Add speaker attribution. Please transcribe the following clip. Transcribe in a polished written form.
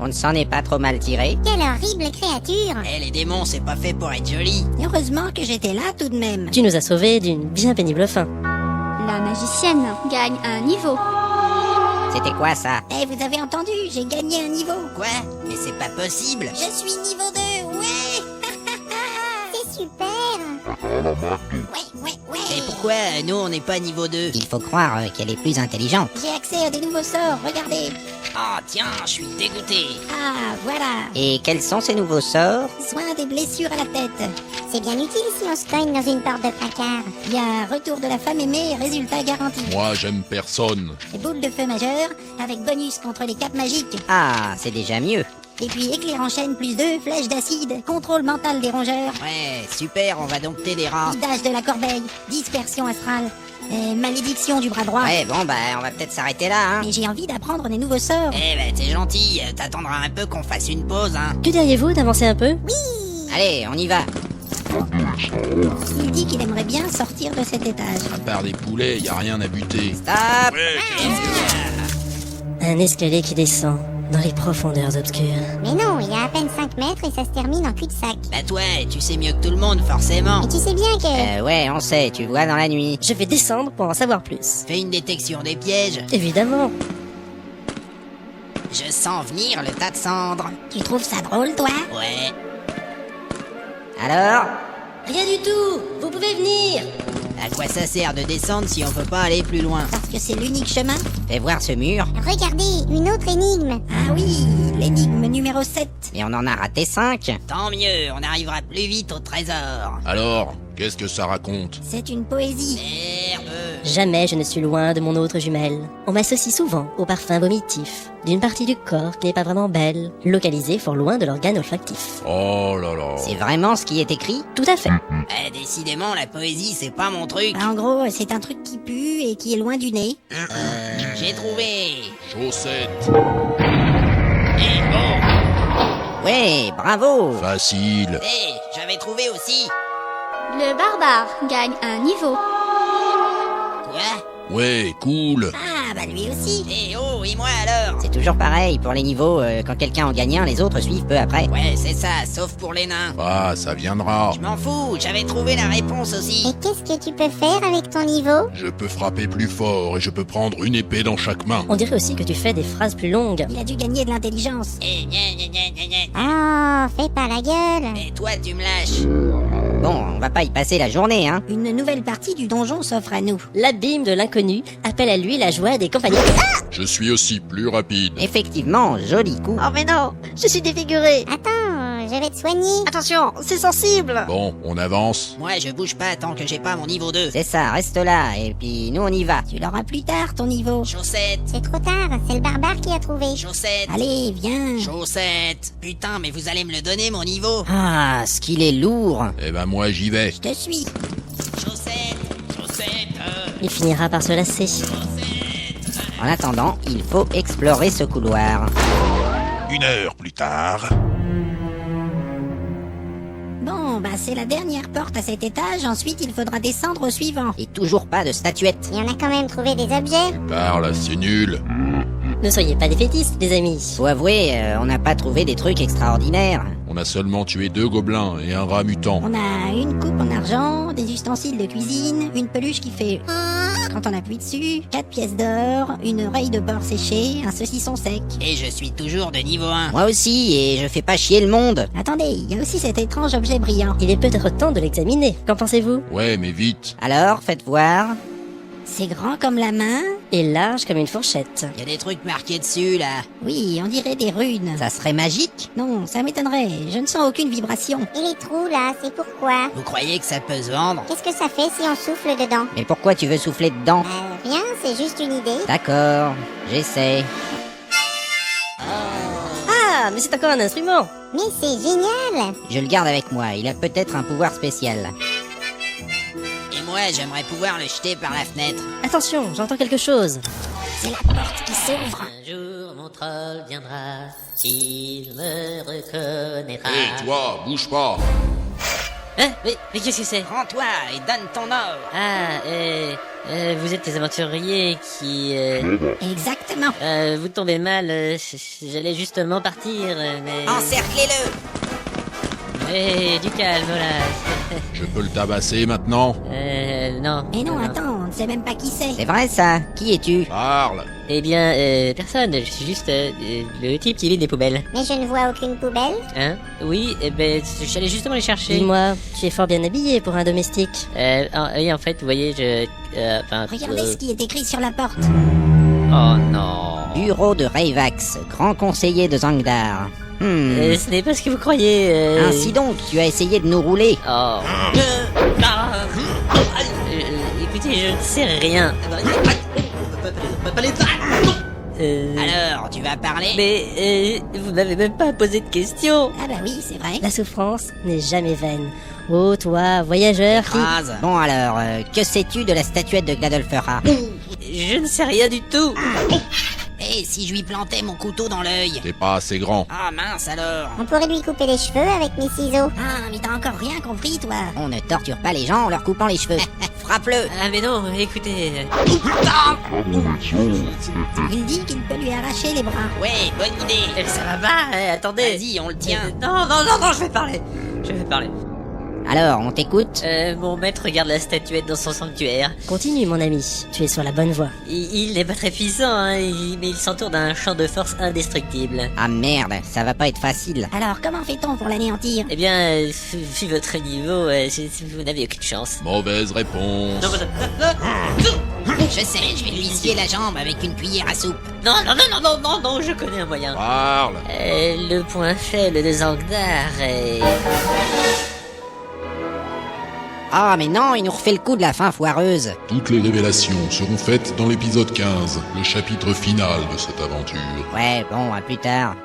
Speaker 1: On ne s'en est pas trop mal tiré.
Speaker 2: Quelle horrible créature!
Speaker 3: Eh, les démons, c'est pas fait pour être joli.
Speaker 1: Heureusement que j'étais là tout de même.
Speaker 4: Tu nous as sauvés d'une bien pénible fin.
Speaker 5: La magicienne gagne un niveau.
Speaker 1: C'était quoi ça?
Speaker 2: Eh, vous avez entendu, j'ai gagné un niveau.
Speaker 3: Quoi? Mais c'est pas possible.
Speaker 2: Je suis niveau 2, ouais! C'est super! Ouais.
Speaker 3: Et pourquoi nous on n'est pas niveau 2?
Speaker 1: Il faut croire qu'elle est plus intelligente.
Speaker 2: J'ai accès à des nouveaux sorts, regardez.
Speaker 3: Oh tiens, je suis dégoûté.
Speaker 2: Ah, voilà.
Speaker 1: Et quels sont ces nouveaux sorts?
Speaker 2: Soin des blessures à la tête. C'est bien utile si on se cogne dans une porte de placard. Il y a retour de la femme aimée, résultat garanti.
Speaker 6: Moi, j'aime personne.
Speaker 2: Et boule de feu majeure, avec bonus contre les capes magiques.
Speaker 1: Ah, c'est déjà mieux.
Speaker 2: Et puis éclair en chaîne plus 2, flèche d'acide, contrôle mental des rongeurs,
Speaker 3: Ouais, super, on va dompter des rats.
Speaker 2: guidage de la corbeille, dispersion astrale, et malédiction du bras droit.
Speaker 1: Ouais, bon, bah, on va peut-être s'arrêter là, hein.
Speaker 2: Mais j'ai envie d'apprendre des nouveaux sorts.
Speaker 3: Eh ben, t'es gentil, t'attendras un peu qu'on fasse une pause, hein.
Speaker 4: Que diriez-vous d'avancer un peu?
Speaker 1: Allez, on y va.
Speaker 2: Il dit qu'il aimerait bien sortir de cet étage.
Speaker 6: À part des poulets, y a rien à buter.
Speaker 1: Stop!
Speaker 4: Un escalier qui descend dans les profondeurs obscures.
Speaker 2: Mais non, il y a à peine 5 mètres et ça se termine en cul-de-sac.
Speaker 3: Bah toi, tu sais mieux que tout le monde, forcément.
Speaker 2: Et tu sais bien que...
Speaker 1: Ouais, on sait, tu vois dans la nuit.
Speaker 4: Je vais descendre pour en savoir plus.
Speaker 3: Fais une détection des pièges.
Speaker 4: Évidemment.
Speaker 3: Je sens venir le tas de cendres.
Speaker 2: Tu trouves ça drôle, toi?
Speaker 3: Ouais.
Speaker 1: Alors?
Speaker 4: Rien du tout. Vous pouvez venir.
Speaker 3: À quoi ça sert de descendre si on peut pas aller plus loin?
Speaker 2: Parce que c'est l'unique chemin.
Speaker 1: Fais voir ce mur.
Speaker 2: Regardez, une autre énigme. Ah oui, l'énigme numéro 7.
Speaker 1: Mais on en a raté 5.
Speaker 3: Tant mieux, on arrivera plus vite au trésor.
Speaker 6: Alors, qu'est-ce que ça raconte?
Speaker 2: C'est une poésie.
Speaker 3: Merde.
Speaker 4: Jamais je ne suis loin de mon autre jumelle. On m'associe souvent au parfum vomitif d'une partie du corps qui n'est pas vraiment belle, localisée fort loin de l'organe olfactif.
Speaker 6: Oh là là.
Speaker 1: C'est vraiment ce qui est écrit?
Speaker 4: Tout à fait.
Speaker 3: Décidément, la poésie, c'est pas mon truc.
Speaker 2: En gros, c'est un truc qui pue et qui est loin du nez.
Speaker 3: J'ai trouvé.
Speaker 6: Chaussettes.
Speaker 1: Ouais, bravo!
Speaker 6: Facile.
Speaker 3: Eh, j'avais trouvé aussi.
Speaker 5: Le barbare gagne un niveau.
Speaker 3: Quoi?
Speaker 6: Ouais, cool.
Speaker 2: Ah, bah lui aussi.
Speaker 3: Eh oh, et moi alors?
Speaker 1: C'est toujours pareil pour les niveaux, quand quelqu'un en gagne un, les autres suivent peu après.
Speaker 3: Ouais, c'est ça, sauf pour les nains.
Speaker 6: Ah, ça viendra.
Speaker 3: Je m'en fous, j'avais trouvé la réponse aussi.
Speaker 2: Et qu'est-ce que tu peux faire avec ton niveau?
Speaker 6: Je peux frapper plus fort et je peux prendre une épée dans chaque main.
Speaker 4: On dirait aussi que tu fais des phrases plus longues.
Speaker 2: Il a dû gagner de l'intelligence.
Speaker 3: Eh, gna.
Speaker 2: Oh, fais pas la gueule.
Speaker 3: Et toi, tu me lâches.
Speaker 1: Bon, on va pas y passer la journée, hein.
Speaker 2: Une nouvelle partie du donjon s'offre à nous.
Speaker 4: L'abîme de l'inconnu appelle à lui la joie des compagnies.
Speaker 6: Je suis aussi plus rapide.
Speaker 1: Effectivement, joli coup.
Speaker 4: Oh mais non, je suis défiguré.
Speaker 2: Attends, je vais te soigner.
Speaker 4: Attention, c'est sensible.
Speaker 6: Bon, on avance.
Speaker 3: Moi, je bouge pas tant que j'ai pas mon niveau 2.
Speaker 1: C'est ça, reste là, et puis nous on y va.
Speaker 2: Tu l'auras plus tard, ton niveau.
Speaker 3: Chaussettes,
Speaker 2: C'est trop tard, c'est le barbare qui a trouvé.
Speaker 3: chaussettes,
Speaker 2: Allez, viens.
Speaker 3: chaussettes. Putain, mais vous allez me le donner, mon niveau.
Speaker 1: Ah, ce qu'il est lourd.
Speaker 6: Eh ben moi j'y vais.
Speaker 2: Je te suis.
Speaker 3: Chaussettes.
Speaker 4: Il finira par se lasser.
Speaker 1: En attendant, il faut explorer ce couloir.
Speaker 6: 1 heure plus tard.
Speaker 2: Bon, bah c'est la dernière porte à cet étage, ensuite il faudra descendre au suivant.
Speaker 1: Et toujours pas de statuette.
Speaker 2: Et on a quand même trouvé des objets.
Speaker 6: Parle, c'est nul.
Speaker 4: Ne soyez pas défaitistes, les amis.
Speaker 1: Faut avouer, on n'a pas trouvé des trucs extraordinaires.
Speaker 6: On a seulement tué 2 gobelins et un rat mutant.
Speaker 2: On a une coupe en argent, des ustensiles de cuisine, une peluche qui fait quand on appuie dessus, 4 pièces d'or, une oreille de porc séchée, un saucisson sec.
Speaker 3: Et je suis toujours de niveau 1.
Speaker 1: Moi aussi, et je fais pas chier le monde.
Speaker 2: Attendez, il y a aussi cet étrange objet brillant.
Speaker 4: Il est peut-être temps de l'examiner. Qu'en pensez-vous?
Speaker 6: Ouais, mais vite.
Speaker 1: Alors, faites voir.
Speaker 2: C'est grand comme la main.
Speaker 4: Et large comme une fourchette.
Speaker 3: Y a des trucs marqués dessus, là.
Speaker 2: Oui, on dirait des runes.
Speaker 1: Ça serait magique?
Speaker 2: Non, ça m'étonnerait. Je ne sens aucune vibration. Et les trous là, c'est pourquoi?
Speaker 3: Vous croyez que ça peut se vendre?
Speaker 2: Qu'est-ce que ça fait si on souffle dedans?
Speaker 1: Mais pourquoi tu veux souffler dedans?
Speaker 2: Rien, c'est juste une idée.
Speaker 1: D'accord, j'essaie.
Speaker 4: Ah, mais c'est encore un instrument.
Speaker 2: Mais c'est génial!
Speaker 1: Je le garde avec moi, il a peut-être un pouvoir spécial.
Speaker 3: Et moi, j'aimerais pouvoir le jeter par la fenêtre.
Speaker 4: Attention, j'entends quelque chose.
Speaker 2: C'est la porte qui s'ouvre.
Speaker 7: Un jour mon troll viendra, il me reconnaîtra.
Speaker 6: Hé, toi, bouge pas.
Speaker 7: Hein? Mais qu'est-ce que c'est?
Speaker 3: Rends-toi et donne ton or.
Speaker 7: Ah, Vous êtes des aventuriers qui...
Speaker 2: Exactement.
Speaker 7: vous tombez mal, j'allais justement partir, mais...
Speaker 3: Encerclez-le.
Speaker 7: Mais du calme, là.
Speaker 6: Je peux le tabasser maintenant?
Speaker 7: Non.
Speaker 2: Mais non, attends, on ne sait même pas qui c'est.
Speaker 1: C'est vrai ça? Qui es-tu?
Speaker 6: Parle!
Speaker 7: Eh bien, personne, je suis juste le type qui vide des poubelles.
Speaker 8: Mais je ne vois aucune poubelle.
Speaker 7: Hein? Oui, j'allais justement les chercher.
Speaker 4: Dis-moi, tu es fort bien habillé pour un domestique.
Speaker 7: Oui, en fait, vous voyez,
Speaker 2: Regardez ce qui est écrit sur la porte.
Speaker 7: Oh non.
Speaker 1: Bureau de Rayvax, grand conseiller de Zangdar.
Speaker 7: Ce n'est pas ce que vous croyez.
Speaker 1: Ainsi donc, tu as essayé de nous rouler.
Speaker 7: Oh. Écoutez, je ne sais rien.
Speaker 3: Alors, tu vas parler?
Speaker 7: Mais vous n'avez même pas posé de questions.
Speaker 2: Ah bah oui, c'est vrai.
Speaker 4: La souffrance n'est jamais vaine. Oh, toi, voyageur qui...
Speaker 3: Phrase.
Speaker 1: Bon alors, que sais-tu de la statuette de Gladolfera?
Speaker 7: Je ne sais rien du tout.
Speaker 3: Et si je lui plantais mon couteau dans l'œil?
Speaker 6: T'es pas assez grand.
Speaker 3: Ah mince alors.
Speaker 8: On pourrait lui couper les cheveux avec mes ciseaux.
Speaker 2: Ah, mais t'as encore rien compris, toi.
Speaker 1: On ne torture pas les gens en leur coupant les cheveux.
Speaker 3: Frappe-le.
Speaker 7: Ah mais non, écoutez.
Speaker 2: Il dit qu'il peut lui arracher les bras.
Speaker 3: Ouais, bonne idée.
Speaker 7: Ça va pas, attendez.
Speaker 3: Vas-y, on le tient.
Speaker 7: Non, je vais parler.
Speaker 1: Alors, on t'écoute?
Speaker 7: Mon maître garde la statuette dans son sanctuaire.
Speaker 4: Continue, mon ami, tu es sur la bonne voie.
Speaker 7: Il n'est pas très puissant, hein, mais il s'entoure d'un champ de force indestructible.
Speaker 1: Ah merde, ça va pas être facile.
Speaker 2: Alors, comment fait-on pour l'anéantir?
Speaker 7: Eh bien, vu votre niveau, vous n'avez aucune chance.
Speaker 6: Mauvaise réponse.
Speaker 3: Je sais, je vais lui scier la jambe avec une cuillère à soupe.
Speaker 7: Non, je connais un moyen.
Speaker 6: Parle!
Speaker 7: Le point faible de Zangdar est...
Speaker 1: Ah mais non, il nous refait le coup de la fin foireuse.
Speaker 6: Toutes les révélations seront faites dans l'épisode 15, le chapitre final de cette aventure.
Speaker 1: Ouais, bon, à plus tard.